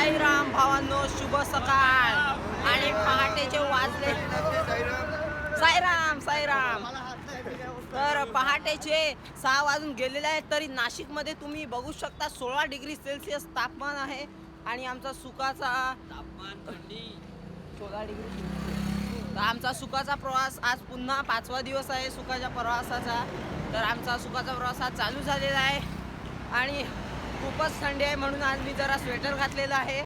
साईराम भावांनो, शुभ सकाळ. आणि पहाटेचे वाजले साईराम साईराम. तर पहाटेचे 6 वाजून गेलेले आहेत. तरी नाशिकमध्ये तुम्ही बघू शकता 16 डिग्री सेल्सिअस तापमान आहे. आणि आमचा सुखाचा तापमान 16 डिग्री. तर आमचा सुखाचा प्रवास आज पुन्हा 5वा दिवस आहे सुखाच्या प्रवासाचा. तर आमचा सुखाचा प्रवास आज चालू झालेला आहे. आणि खूपच थंडी आहे म्हणून आज मी जरा स्वेटर घातलेला आहे.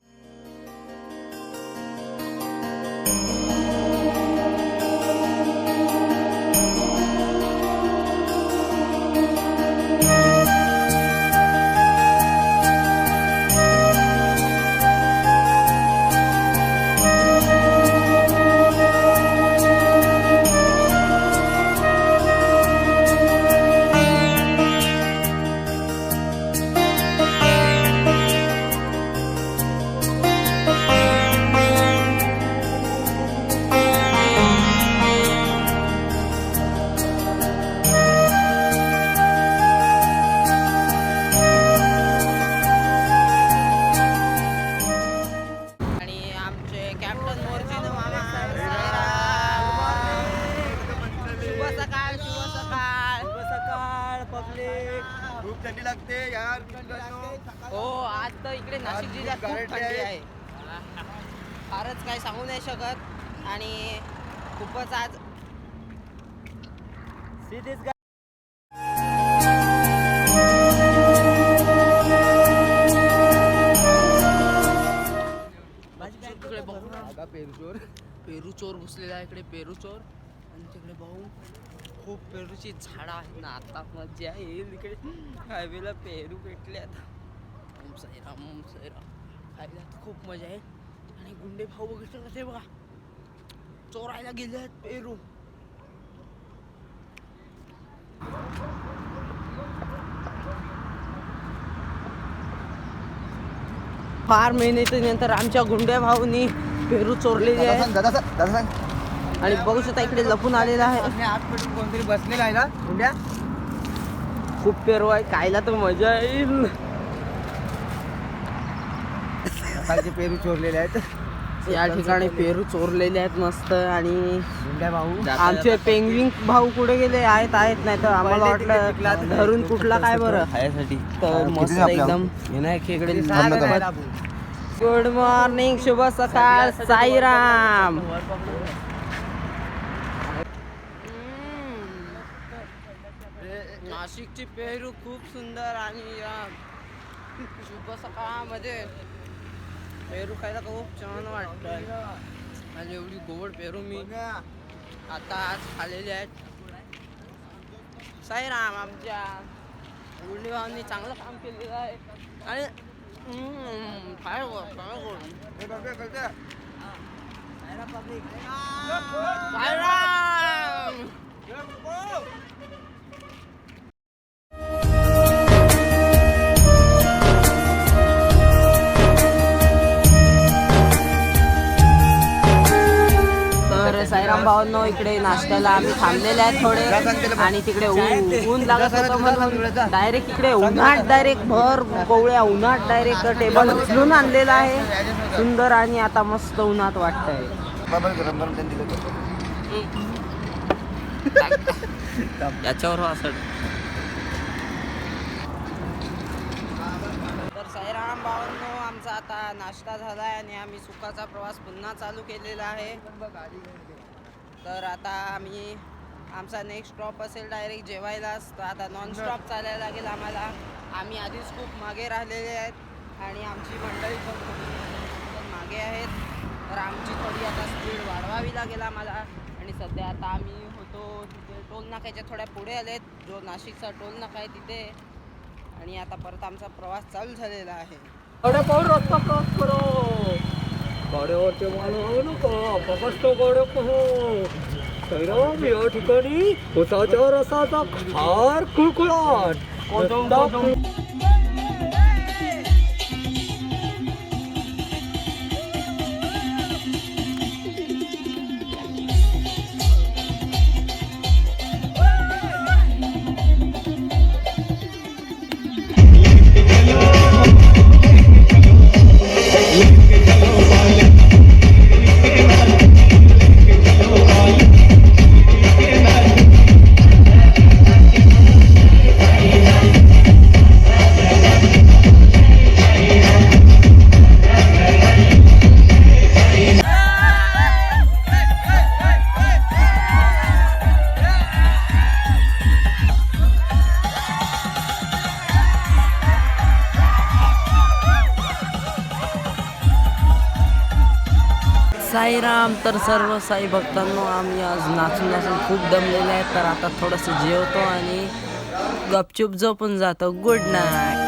खूप थंडी लागते यार. हो, आज तर इकडे नाशिक जिल्ह्यात खूप थंडी आहे. फारच काही सांगू नाही शकत. आणि खूपच आज पेरू चोर घुसलेला आहे इकडे. पेरू चोर. आणि तिकडे भाऊ खूप पेरूची झाडं आहेत ना. आता मजा येईल इकडे. हायवेला पेरू भेटले आता. ओम साईराम खायला खूप मजा आहे. आणि गुंडे भाऊ बघितलं कसे बघा चोरायला गेले आहेत पेरू. फार मेहनतीनंतर आमच्या गुंडे भाऊनी पेरू चोरलेले आहे. आणि बघू शकता इकडे लपून आलेला आहे. कोणतरी बसलेला आहे ना गुंड्या. खूप पेरू आहे. खायला तर मजा येईल. सकाळचे पेरू चोरलेले आहेत. या ठिकाणी पेरू चोरलेले आहेत मस्त. आणि गुंड्या भाऊ आमचे पेंग्विन भाऊ कुठे गेले आहेत नाही तर आम्हाला वाटलं धरून कुठला काय बरं खायसाठी. तर मस्त एकदम विनायक खेकडे. गुड मॉर्निंग, शुभ सकाळ, साईराम. नाशिकची पेरू खूप सुंदर. आणि या शुभ सकाळमध्ये पेरू खायला खूप छान वाटतं. आणि एवढी गोड पेरू मी आता आज खाल्लेली आहेत. साईराम. आमच्या गुंडे भावांनी चांगलं काम केलेलं आहे. आणि काय साईराम. साईराम भावांनो, इकडे नाश्त्याला आम्ही थांबलेले आहेत थोडे. आणि तिकडे ऊन लागत होतं म्हणून डायरेक्ट इकडे उन्हात डायरेक्ट भर कोवळ्या उन्हात डायरेक्ट टेबल उचलून आणलेला आहे सुंदर. आणि आता मस्त उन्हात वाटतंय. याच्यावर असं. तर साईराम भावांनो, आमचा आता नाश्ता झाला आहे आणि आम्ही सुखाचा प्रवास पुन्हा चालू केलेला आहे. तर आता आमचा नेक्स्ट स्टॉप असेल डायरेक्ट जेवायलाच. तर आता नॉनस्टॉप चालायला लागेल आम्हाला. आम्ही आधीच खूप मागे राहिलेले आहेत आणि आमची मंडळी पण मागे आहेत. तर आमची थोडी आता स्पीड वाढवावी लागेल आम्हाला. आणि सध्या आता आम्ही होतो तिथे टोल नाक्याच्या थोड्या पुढे आलेत. जो नाशिकचा टोल नाका आहे तिथे. आणि आता परत आमचा प्रवास चालू झालेला आहे. रस्ता क्रॉस करो. गाड्यावरचे माणूस नका पकस्तो गाड्या कहो. साईराम, या ठिकाणी उसाच्या रसाचा खार कुळकुळाट. साईराम. तर सर्व साई भक्तांनो, आम्ही आज नाचून नाचून खूप दमलेले आहेत. तर आता थोडंसं जेवतो आणि गपचूप झोपून जातो. Good night.